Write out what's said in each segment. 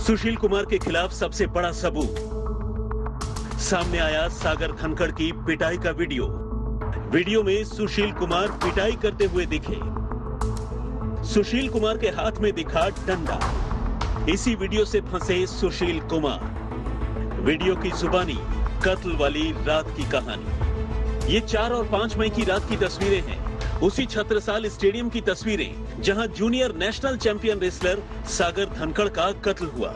सुशील कुमार के खिलाफ सबसे बड़ा सबूत। सामने आया सागर धनखड़ की पिटाई का वीडियो। वीडियो में सुशील कुमार पिटाई करते हुए दिखे। सुशील कुमार के हाथ में दिखा डंडा। इसी वीडियो से फंसे सुशील कुमार। वीडियो की जुबानी कत्ल वाली रात की कहानी। ये 4 और 5 मई की रात की तस्वीरें हैं। उसी छत्रसाल स्टेडियम की तस्वीरें जहां जूनियर नेशनल चैंपियन रेसलर सागर धनखड़ का कत्ल हुआ।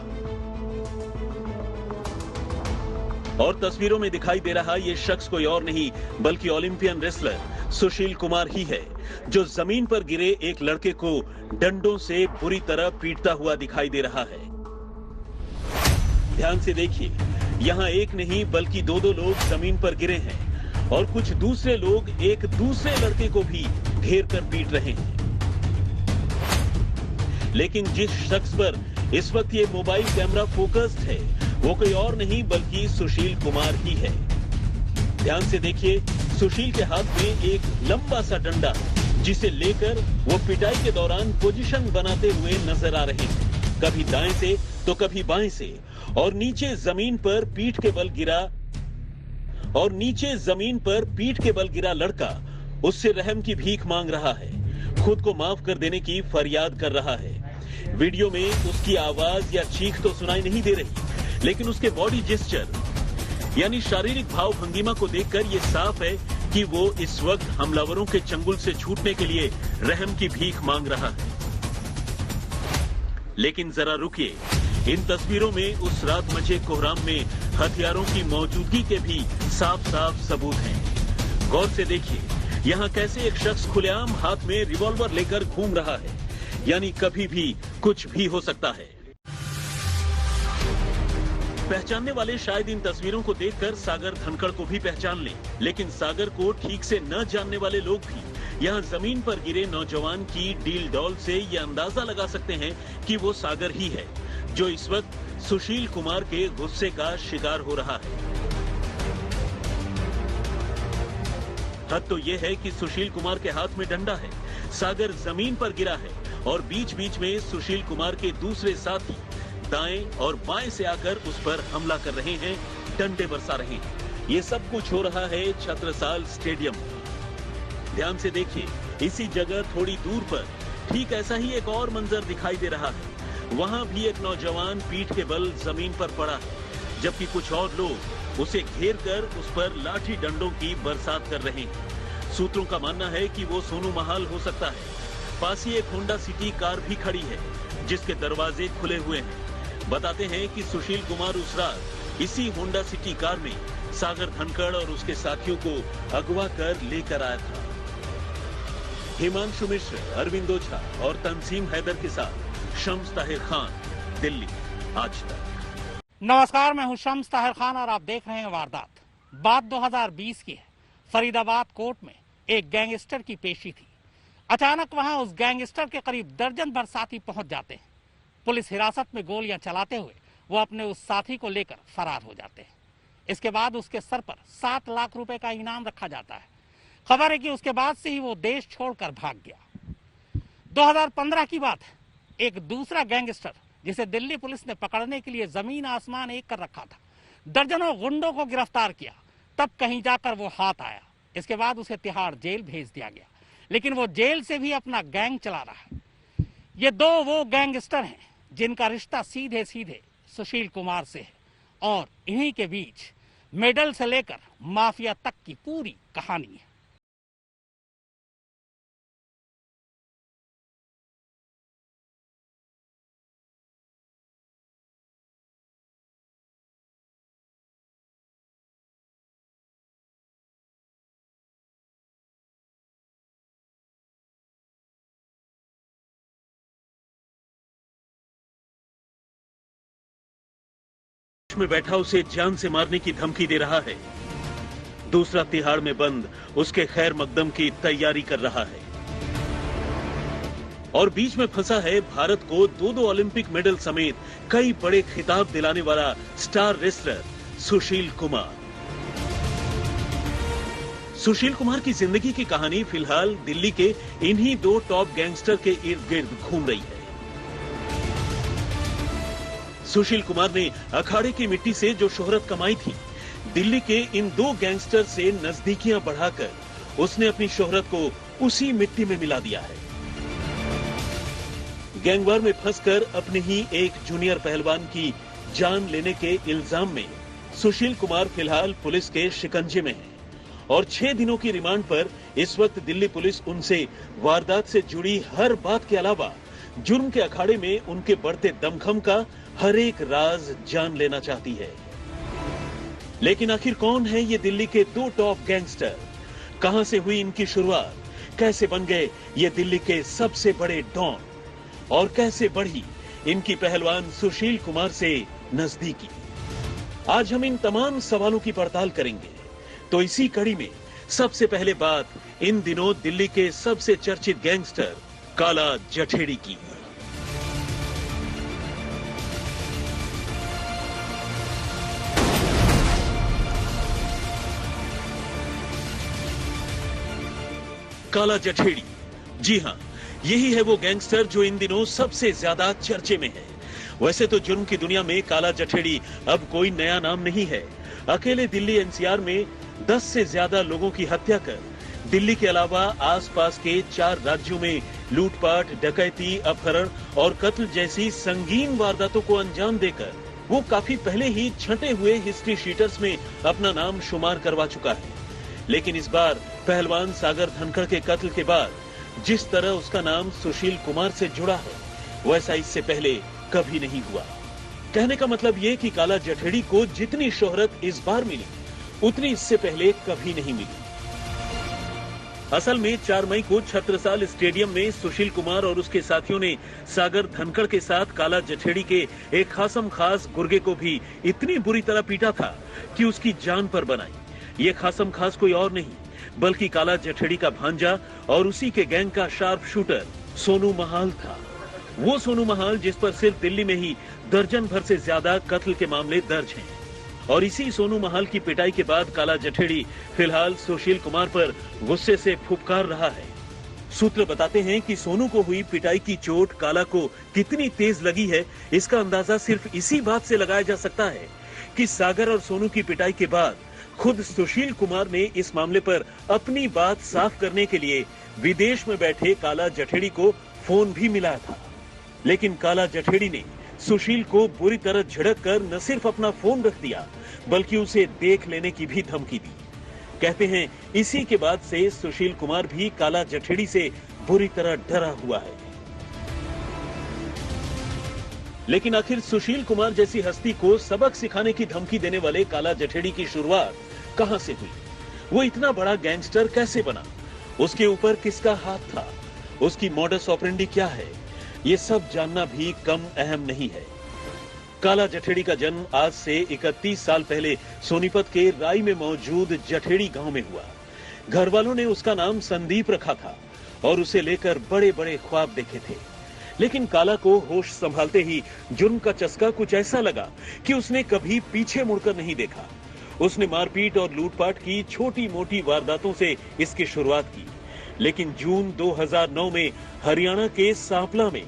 और तस्वीरों में दिखाई दे रहा ये शख्स कोई और नहीं बल्कि ओलंपियन रेसलर सुशील कुमार ही है, जो जमीन पर गिरे एक लड़के को डंडों से बुरी तरह पीटता हुआ दिखाई दे रहा है। ध्यान से देखिए, यहां एक नहीं बल्कि 2 लोग जमीन पर गिरे हैं और कुछ दूसरे लोग एक दूसरे लड़के को भी घेर कर पीट रहे हैं। लेकिन जिस शख्स पर इस वक्त ये मोबाइल कैमरा फोकस्ड है वो कोई और नहीं बल्कि सुशील कुमार ही है। ध्यान से देखिए, सुशील के हाथ में एक लंबा सा डंडा जिसे लेकर वो पिटाई के दौरान पोजीशन बनाते हुए नजर आ रहे हैं, कभी दाएं से तो कभी बाएं से, और नीचे जमीन पर पीठ के बल गिरा लड़का उससे रहम की भीख मांग रहा है, खुद को माफ कर देने की फरियाद कर रहा है। वीडियो में उसकी आवाज या चीख तो सुनाई नहीं दे रही, लेकिन उसके बॉडी जेस्चर यानी शारीरिक भाव भंगिमा को देखकर यह साफ है कि वो इस वक्त हमलावरों के चंगुल से छूटने के लिए रहम की भीख मांग रहा है। लेकिन जरा रुकिए, इन तस्वीरों में उस रात मचे कोहराम में हथियारों की मौजूदगी के भी साफ साफ सबूत हैं। गौर से देखिए, यहाँ कैसे एक शख्स खुलेआम हाथ में रिवॉल्वर लेकर घूम रहा है, यानी कभी भी कुछ भी हो सकता है। पहचानने वाले शायद इन तस्वीरों को देखकर सागर धनखड़ को भी पहचान लें, लेकिन सागर को ठीक से न जानने वाले लोग भी यहाँ जमीन पर गिरे नौजवान की डील डॉल से ये अंदाजा लगा सकते हैं कि वो सागर ही है, जो इस वक्त सुशील कुमार के गुस्से का शिकार हो रहा है। हद तो यह है कि सुशील कुमार के हाथ में डंडा है, सागर जमीन पर गिरा है और बीच बीच में सुशील कुमार के दूसरे साथी दाएं और बाएं से आकर उस पर हमला कर रहे हैं, डंडे बरसा रहे हैं। ये सब कुछ हो रहा है छत्रसाल स्टेडियम में। ध्यान से देखिए, इसी जगह थोड़ी दूर पर ठीक ऐसा ही एक और मंजर दिखाई दे रहा है। वहां भी एक नौजवान पीठ के बल जमीन पर पड़ा है, जबकि कुछ और लोग उसे घेर कर उस पर लाठी डंडों की बरसात कर रहे हैं। सूत्रों का मानना है कि वो सोनू महाल हो सकता है। पास ही एक होंडा सिटी कार भी खड़ी है जिसके दरवाजे खुले हुए हैं। बताते हैं कि सुशील कुमार उस रात इसी होंडा सिटी कार में सागर धनखड़ और उसके साथियों को अगवा कर लेकर आया था। हिमांशु मिश्र, अरविंद ओझा और तंजीम हैदर के साथ शम्स ताहिर खान, दिल्ली आज तक। नमस्कार, मैं हूं शम्स ताहिर खान और आप देख रहे हैं वारदात। बात 2020 की है। फरीदाबाद कोर्ट में एक गैंगस्टर की पेशी थी। अचानक वहां उस गैंगस्टर के करीब दर्जन भर साथी पहुंच जाते हैं। पुलिस हिरासत में गोलियां चलाते हुए वो अपने उस साथी को लेकर फरार हो जाते हैं। इसके बाद उसके सर पर 7 लाख रुपए का इनाम रखा जाता है। खबर है कि उसके बाद से ही वो देश छोड़कर भाग गया। 2015 की बात है। एक दूसरा गैंगस्टर जिसे दिल्ली पुलिस ने पकड़ने के लिए जमीन आसमान एक कर रखा था, दर्जनों गुंडों को गिरफ्तार किया, तब कहीं जाकर वो हाथ आया। इसके बाद उसे तिहाड़ जेल भेज दिया गया, लेकिन वो जेल से भी अपना गैंग चला रहा है। ये 2 वो गैंगस्टर हैं जिनका रिश्ता सीधे सीधे सुशील कुमार से है, और इन्हीं के बीच मेडल से लेकर माफिया तक की पूरी कहानी है। में बैठा उसे जान से मारने की धमकी दे रहा है। दूसरा तिहाड़ में बंद उसके खैर मकदम की तैयारी कर रहा है। और बीच में फंसा है भारत को 2 ओलंपिक मेडल समेत कई बड़े खिताब दिलाने वाला स्टार रेसलर सुशील कुमार। सुशील कुमार की जिंदगी की कहानी फिलहाल दिल्ली के इन्हीं 2 टॉप गैंगस्टर के इर्द गिर्द घूम रही है। सुशील कुमार ने अखाड़े की मिट्टी से जो शोहरत कमाई थी, दिल्ली के इन दो गैंगस्टर से नजदीकियां बढ़ाकर उसने अपनी शोहरत को उसी मिट्टी में मिला दिया है। गैंगवार में फंसकर अपने ही एक जूनियर पहलवान की जान लेने के इल्जाम में सुशील कुमार फिलहाल पुलिस के शिकंजे में है और 6 दिनों की रिमांड पर इस वक्त दिल्ली पुलिस उनसे वारदात से जुड़ी हर बात के अलावा जुर्म के अखाड़े में उनके बढ़ते दमखम का हर एक राज जान लेना चाहती है। लेकिन आखिर कौन है ये दिल्ली के दो टॉप गैंगस्टर? कहां से हुई इनकी शुरुआत? कैसे बन गए ये दिल्ली के सबसे बड़े डॉन? और कैसे बढ़ी इनकी पहलवान सुशील कुमार से नजदीकी? आज हम इन तमाम सवालों की पड़ताल करेंगे। तो इसी कड़ी में सबसे पहले बात इन दिनों दिल्ली के सबसे चर्चित गैंगस्टर काला जठेड़ी की। काला जठेड़ी, जी हां, यही है वो गैंगस्टर जो इन दिनों सबसे ज्यादा चर्चे में है। वैसे तो जुर्म की दुनिया में काला जठेड़ी अब कोई नया नाम नहीं है। अकेले दिल्ली एनसीआर में 10 से ज्यादा लोगों की हत्या कर दिल्ली के अलावा आसपास के 4 राज्यों में लूटपाट, डकैती, अपहरण और कत्ल जैसी संगीन वारदातों को अंजाम देकर वो काफी पहले ही छंटे हुए हिस्ट्री शीटर्स में अपना नाम शुमार करवा चुका है। लेकिन इस बार पहलवान सागर धनखड़ के कत्ल के बाद जिस तरह उसका नाम सुशील कुमार से जुड़ा है, वैसा इससे पहले कभी नहीं हुआ। कहने का मतलब ये कि काला जठेड़ी को जितनी शोहरत इस बार मिली, उतनी इससे पहले कभी नहीं मिली। असल में 4 मई को छत्रसाल स्टेडियम में सुशील कुमार और उसके साथियों ने सागर धनखड़ के साथ काला जठेड़ी के एक खासम खास गुर्गे को भी इतनी बुरी तरह पीटा था कि उसकी जान पर बनाई। ये खासम खास कोई और नहीं बल्कि काला जठेड़ी का भांजा और उसी के गैंग का शार्प शूटर सोनू महाल था। वो सोनू महाल जिस पर सिर्फ दिल्ली में ही दर्जन भर से ज्यादा कत्ल के मामले दर्ज हैं। और इसी सोनू महाल की पिटाई के बाद काला जठेड़ी फिलहाल सुशील कुमार पर गुस्से से फुफकार रहा है। सूत्र बताते हैं कि सोनू को हुई पिटाई की चोट काला को कितनी तेज लगी है, इसका अंदाजा सिर्फ इसी बात से लगाया जा सकता है कि सागर और सोनू की पिटाई के बाद खुद सुशील कुमार ने इस मामले पर अपनी बात साफ करने के लिए विदेश में बैठे काला जठेड़ी को फोन भी मिलाया था। लेकिन काला जठेड़ी ने सुशील को बुरी तरह झिड़क कर न सिर्फ अपना फोन रख दिया बल्कि उसे देख लेने की भी धमकी दी। कहते हैं इसी के बाद से सुशील कुमार भी काला जठेड़ी से बुरी तरह डरा हुआ है। लेकिन आखिर सुशील कुमार जैसी हस्ती को सबक सिखाने की धमकी देने वाले काला जठेड़ी की शुरुआत कहां से हुई? वो इतना बड़ा गैंगस्टर कैसे बना? उसके ऊपर किसका हाथ था? उसकी मॉडस ऑपरेंडी क्या है? ये सब जानना भी कम अहम नहीं है। काला जठेड़ी का जन्म आज से 31 साल पहले सोनीपत के राई में मौजूद जठेड़ी गांव में हुआ। घर वालों ने उसका नाम संदीप रखा था और उसे लेकर बड़े बड़े ख्वाब देखे थे। लेकिन काला को होश संभालते ही जुर्म का चस्का कुछ ऐसा लगा कि उसने कभी पीछे मुड़कर नहीं देखा। उसने मारपीट और लूटपाट की छोटी मोटी वारदातों से इसकी शुरुआत की। लेकिन जून 2009 में हरियाणा के सांपला में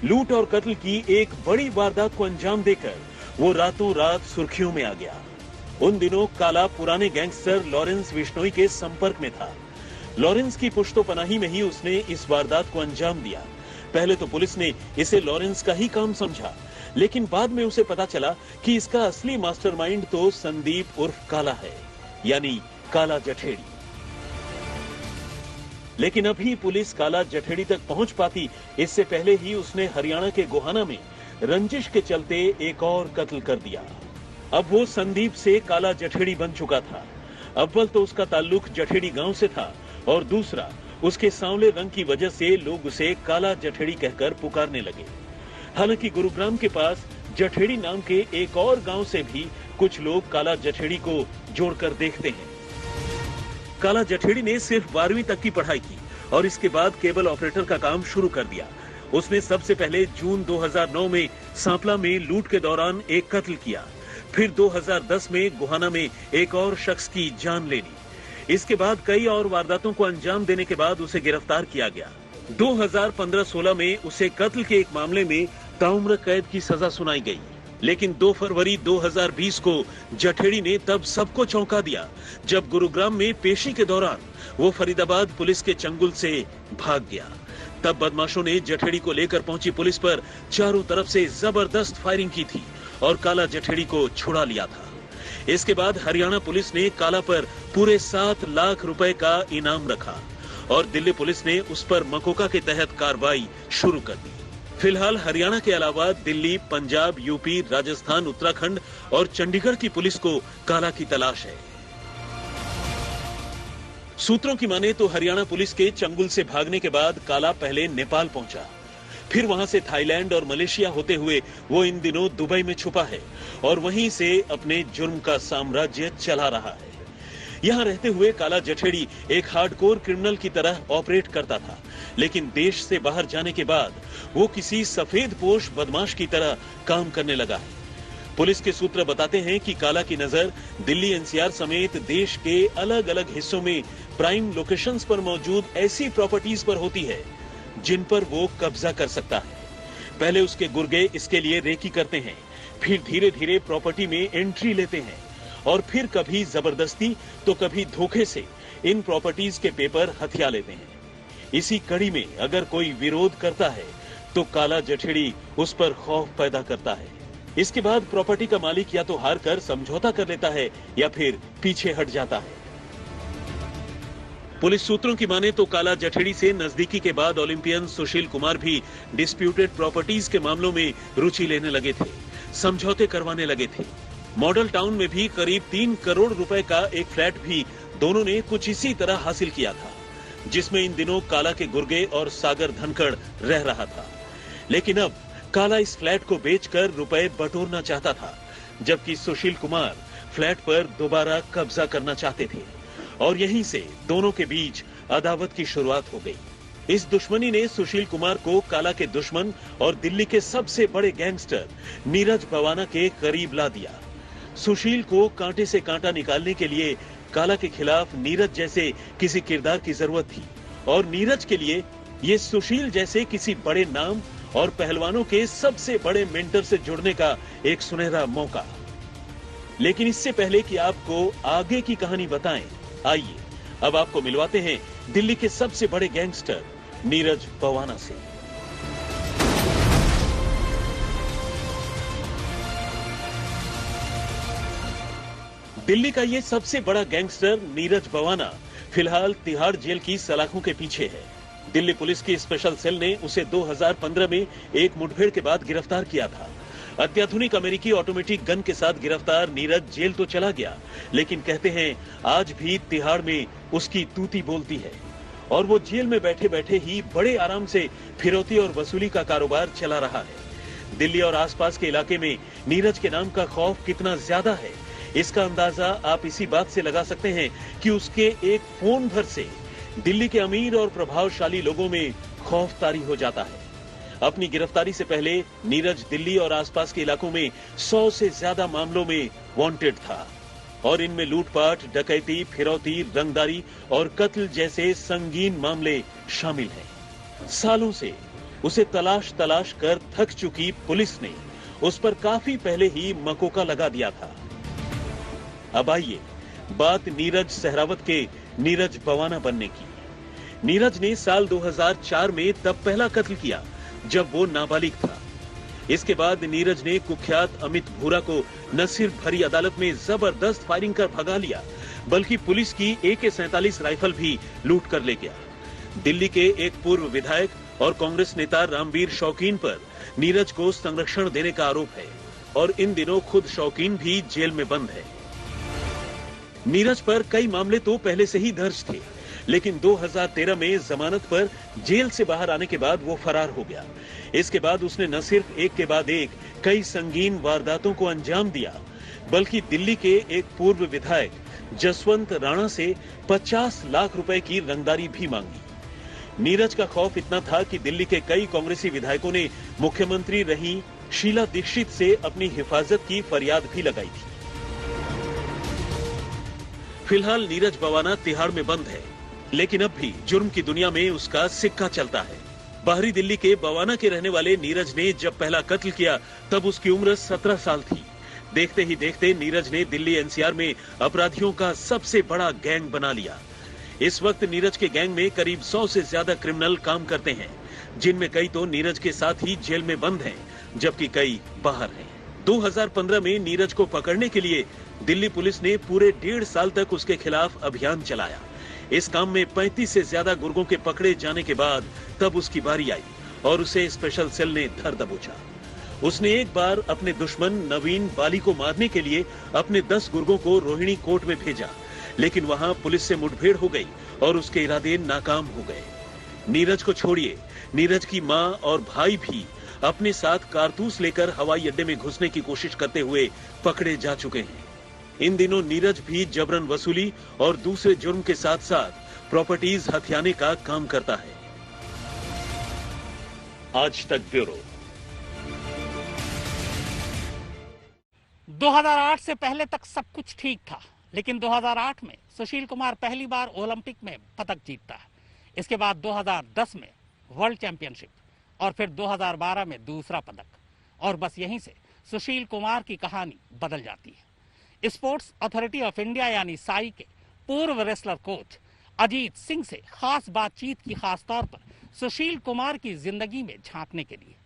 लूट और कत्ल की एक बड़ी वारदात को अंजाम देकर वो रातों रात सुर्खियों में आ गया। उन दिनों काला पुराने गैंगस्टर लॉरेंस बिश्नोई के संपर्क में था। लॉरेंस की पुश्तोपनाही में ही उसने इस वारदात को अंजाम दिया। पहले तो पुलिस ने इसे लॉरेंस का ही काम समझा, लेकिन बाद में उसे पता चला कि इसका असली मास्टरमाइंड तो संदीप उर्फ काला है, यानी काला जठेड़ी। लेकिन अभी पुलिस काला जठेड़ी तक पहुंच पाती इससे पहले ही उसने हरियाणा के गोहाना में रंजिश के चलते एक और कत्ल कर दिया। अब वो संदीप से काला जठेड़ी बन चुका था। अव्वल तो उसका ताल्लुक जठेड़ी गांव से था और दूसरा उसके सांवले रंग की वजह से लोग उसे काला जठेड़ी कहकर पुकारने लगे। हालांकि गुरुग्राम के पास जठेड़ी नाम के एक और गांव से भी कुछ लोग काला जठेड़ी को जोड़कर देखते हैं। काला जठेड़ी ने सिर्फ 12वीं तक की पढ़ाई की और इसके बाद केबल ऑपरेटर का काम शुरू कर दिया। उसने सबसे पहले जून 2009 में सांपला में लूट के दौरान एक कत्ल किया। फिर 2010 में गोहाना में एक और शख्स की जान ले ली। इसके बाद कई और वारदातों को अंजाम देने के बाद उसे गिरफ्तार किया गया। 2015-16 में उसे कत्ल के एक मामले में ताउम्र कैद की सजा सुनाई गई। लेकिन 2 फरवरी 2020 को जठेड़ी ने तब सबको चौंका दिया जब गुरुग्राम में पेशी के दौरान वो फरीदाबाद पुलिस के चंगुल से भाग गया। तब बदमाशों ने जठेड़ी को लेकर पहुंची पुलिस पर चारों तरफ से जबरदस्त फायरिंग की थी और काला जठेड़ी को छुड़ा लिया था। इसके बाद हरियाणा पुलिस ने काला पर पूरे 7 लाख रुपए का इनाम रखा और दिल्ली पुलिस ने उस पर मकोका के तहत कार्रवाई शुरू कर दी। फिलहाल हरियाणा के अलावा दिल्ली, पंजाब, यूपी, राजस्थान, उत्तराखंड और चंडीगढ़ की पुलिस को काला की तलाश है। सूत्रों की माने तो हरियाणा पुलिस के चंगुल से भागने के बाद काला पहले नेपाल पहुंचा, फिर वहां से थाईलैंड और मलेशिया होते हुए वो इन दिनों दुबई में छुपा है और वहीं से अपने जुर्म का साम्राज्य चला रहा है। यहां रहते हुए काला जठेड़ी एक हार्डकोर क्रिमिनल की तरह ऑपरेट करता था, लेकिन देश से बाहर जाने के बाद वो किसी सफेद पोश बदमाश की तरह काम करने लगा है। पुलिस के सूत्र बताते हैं कि काला की नजर दिल्ली एनसीआर समेत देश के अलग अलग हिस्सों में प्राइम लोकेशंस पर मौजूद ऐसी प्रॉपर्टीज पर होती है जिन पर वो कब्जा कर सकता है। पहले उसके गुर्गे इसके लिए रेकी करते हैं, फिर धीरे धीरे प्रॉपर्टी में एंट्री लेते हैं और फिर कभी जबरदस्ती तो कभी धोखे से इन प्रॉपर्टीज के पेपर हथिया लेते हैं। इसी कड़ी में अगर कोई विरोध करता है तो काला जठेड़ी उस पर खौफ पैदा करता है। इसके बाद प्रॉपर्टी का मालिक या तो हार कर समझौता कर लेता है या फिर पीछे हट जाता है। पुलिस सूत्रों की माने तो काला जठेड़ी से नजदीकी के बाद ओलंपियन सुशील कुमार भी डिस्प्यूटेड प्रॉपर्टीज के मामलों में रुचि लेने लगे थे, समझौते करवाने लगे थे। मॉडल टाउन में भी करीब 3 करोड़ रुपए का एक फ्लैट भी दोनों ने कुछ इसी तरह हासिल किया था, जिसमें इन दिनों काला के गुर्गे और सागर धनखड़ रह रहा था। लेकिन अब काला इस फ्लैट को बेचकर रुपए बटोरना चाहता था, जबकि सुशील कुमार फ्लैट पर दोबारा कब्जा करना चाहते थे और यहीं से दोनों के बीच अदावत की शुरुआत हो गई। इस दुश्मनी ने सुशील कुमार को काला के दुश्मन और दिल्ली के सबसे बड़े गैंगस्टर नीरज भवाना के करीब ला दिया। सुशील को कांटे से कांटा निकालने के लिए काला के खिलाफ नीरज जैसे किसी किरदार की जरूरत थी और नीरज के लिए ये सुशील जैसे किसी बड़े नाम और पहलवानों के सबसे बड़े मेंटर से जुड़ने का एक सुनहरा मौका। लेकिन इससे पहले कि आपको आगे की कहानी बताएं, आइए अब आपको मिलवाते हैं दिल्ली के सबसे बड़े गैंगस्टर नीरज भवाना से। दिल्ली का ये सबसे बड़ा गैंगस्टर नीरज भवाना फिलहाल तिहाड़ जेल की सलाखों के पीछे है। दिल्ली पुलिस की स्पेशल सेल ने उसे 2015 में एक मुठभेड़ के बाद गिरफ्तार किया था। अत्याधुनिक अमेरिकी ऑटोमेटिक गन के साथ गिरफ्तार नीरज जेल तो चला गया, लेकिन कहते हैं आज भी तिहाड़ में उसकी तूती बोलती है और वो जेल में बैठे बैठे ही बड़े आराम से फिरौती और वसूली का कारोबार चला रहा है। दिल्ली और आसपास के इलाके में नीरज के नाम का खौफ कितना ज्यादा है, इसका अंदाजा आप इसी बात से लगा सकते हैं कि उसके एक फोन भर से दिल्ली के अमीर और प्रभावशाली लोगों में खौफ तारी हो जाता है। अपनी गिरफ्तारी से पहले नीरज दिल्ली और आसपास के इलाकों में 100 से ज्यादा मामलों में वांटेड था और इनमें लूटपाट, डकैती, फिरौती, रंगदारी और कत्ल जैसे संगीन मामले शामिल हैं। सालों से उसे तलाश कर थक चुकी पुलिस ने उस पर काफी पहले ही मकोका लगा दिया था। अब आइए बात नीरज सहरावत के नीरज भवाना बनने की। नीरज ने साल 2004 में तब पहला कत्ल किया जब वो नाबालिग था। इसके बाद नीरज ने कुख्यात अमित भूरा को न सिर्फ भरी अदालत में जबरदस्त फायरिंग कर भगा लिया, बल्कि पुलिस की AK-47 राइफल भी लूट कर ले गया। दिल्ली के एक पूर्व विधायक और कांग्रेस नेता रामवीर शौकीन पर नीरज को संरक्षण देने का आरोप है और इन दिनों खुद शौकीन भी जेल में बंद है। नीरज पर कई मामले तो पहले से ही दर्ज थे, लेकिन 2013 में जमानत पर जेल से बाहर आने के बाद वो फरार हो गया। इसके बाद उसने न सिर्फ एक के बाद एक कई संगीन वारदातों को अंजाम दिया, बल्कि दिल्ली के एक पूर्व विधायक जसवंत राणा से 50 लाख रुपए की रंगदारी भी मांगी। नीरज का खौफ इतना था कि दिल्ली के कई कांग्रेसी विधायकों ने मुख्यमंत्री रही शीला दीक्षित से अपनी हिफाजत की फरियाद भी लगाई थी। फिलहाल नीरज भवाना तिहाड़ में बंद है, लेकिन अब भी जुर्म की दुनिया में उसका सिक्का चलता है। बाहरी दिल्ली के बवाना के रहने वाले नीरज ने जब पहला कत्ल किया तब उसकी उम्र 17 साल थी। देखते ही देखते नीरज ने दिल्ली एनसीआर में अपराधियों का सबसे बड़ा गैंग बना लिया। इस वक्त नीरज के गैंग में करीब 100 से ज्यादा क्रिमिनल काम करते हैं, जिनमें कई तो नीरज के साथ ही जेल में बंद हैं, जबकि कई बाहर हैं। 2015 में नीरज को पकड़ने के लिए दिल्ली पुलिस ने पूरे 1.5 साल तक उसके खिलाफ अभियान चलाया। इस काम में 35 से ज्यादा गुर्गों के पकड़े जाने के बाद तब उसकी बारी आई और उसे स्पेशल सेल ने धर दबोचा। उसने एक बार अपने दुश्मन नवीन बाली को मारने के लिए अपने 10 गुर्गों को रोहिणी कोर्ट में भेजा, लेकिन वहां पुलिस से मुठभेड़ हो गई और उसके इरादे नाकाम हो गए। नीरज को छोड़िए, नीरज की मां और भाई भी अपने साथ कारतूस लेकर हवाई अड्डे में घुसने की कोशिश करते हुए पकड़े जा चुके हैं। इन दिनों नीरज भी जबरन वसूली और दूसरे जुर्म के साथ साथ प्रॉपर्टीज हथियाने का काम करता है। आज तक ब्यूरो। 2008 से पहले तक सब कुछ ठीक था, लेकिन 2008 में सुशील कुमार पहली बार ओलंपिक में पदक जीतता है। इसके बाद 2010 में वर्ल्ड चैंपियनशिप और फिर 2012 में दूसरा पदक, और बस यहीं से सुशील कुमार की कहानी बदल जाती है। स्पोर्ट्स अथॉरिटी ऑफ इंडिया यानी साई के पूर्व रेसलर कोच अजीत सिंह से खास बातचीत की, खास तौर पर सुशील कुमार की जिंदगी में झांकने के लिए।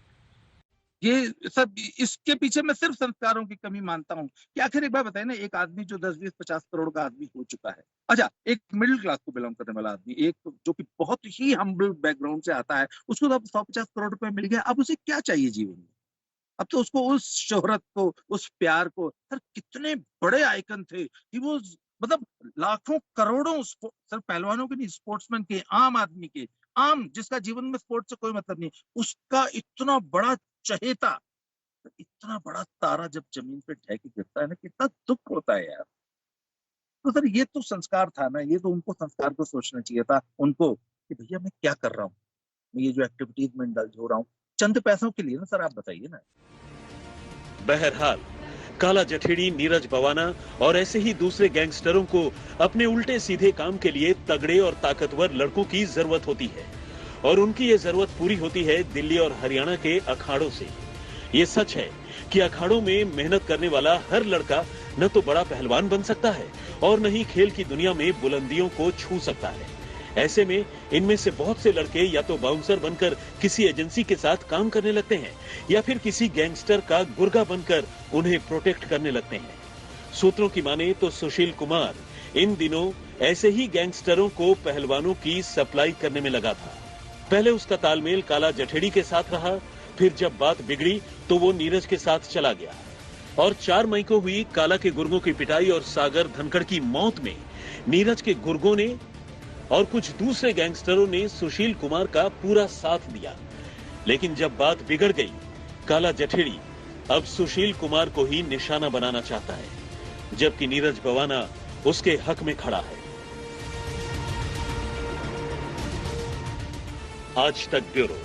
ये सब इसके पीछे मैं सिर्फ संस्कारों की कमी मानता हूँ कि आखिर एक बार बताए ना, एक आदमी जो 10-20-50 करोड़ का आदमी हो चुका है, अच्छा एक मिडिल क्लास को बिलोंग करने वाला आदमी, एक जो कि बहुत ही हम्बल बैकग्राउंड से आता है, उसको तो अब 150 करोड़ रुपए मिल गया, अब उसे क्या चाहिए जीवन में? अब तो उसको उस शोहरत को, उस प्यार को, सर कितने बड़े आइकन थे कि वो, मतलब लाखों करोड़ों सर पहलवानों के नहीं, स्पोर्ट्समैन के, आम आदमी के, आम जिसका जीवन में स्पोर्ट्स से कोई मतलब नहीं, उसका इतना बड़ा चहेता, इतना बड़ा तारा जब जमीन पे ढह के गिरता है ना, कितना दुख होता है यार। तो सर ये तो संस्कार था ना, ये तो उनको संस्कार को सोचना चाहिए था उनको कि भैया मैं क्या कर रहा हूँ, मैं ये जो एक्टिविटीज में इंडल्ज हो रहा हूँ चंद पैसों के लिए ना, सर आप बताइए ना। बहरहाल काला जठेड़ी, नीरज बवाना और ऐसे ही दूसरे गैंगस्टरों को अपने उल्टे सीधे काम के लिए तगड़े और ताकतवर लड़कों की जरूरत होती है, और उनकी ये जरूरत पूरी होती है दिल्ली और हरियाणा के अखाड़ों से। ये सच है कि अखाड़ों में मेहनत करने वाला हर लड़का न तो बड़ा पहलवान बन सकता है और न ही खेल की दुनिया में बुलंदियों को छू सकता है। ऐसे में इनमें से बहुत से लड़के या तो बाउंसर बनकर किसी एजेंसी के साथ काम करने लगते हैं या फिर किसी गैंगस्टर का गुर्गा बनकर उन्हें प्रोटेक्ट करने लगते हैं। सूत्रों की माने तो सुशील कुमार इन दिनों ऐसे ही गैंगस्टरों को पहलवानों की सप्लाई करने में लगा था। पहले उसका तालमेल काला जठेड़ी के साथ रहा, फिर जब बात बिगड़ी तो वो नीरज के साथ चला गया, और 4 मई को हुई काला के गुर्गों की पिटाई और सागर धनखड़ की मौत में नीरज के गुर्गों ने और कुछ दूसरे गैंगस्टरों ने सुशील कुमार का पूरा साथ दिया। लेकिन जब बात बिगड़ गई, काला जठेड़ी अब सुशील कुमार को ही निशाना बनाना चाहता है, जबकि नीरज बवाना उसके हक में खड़ा है। आज तक ब्यूरो।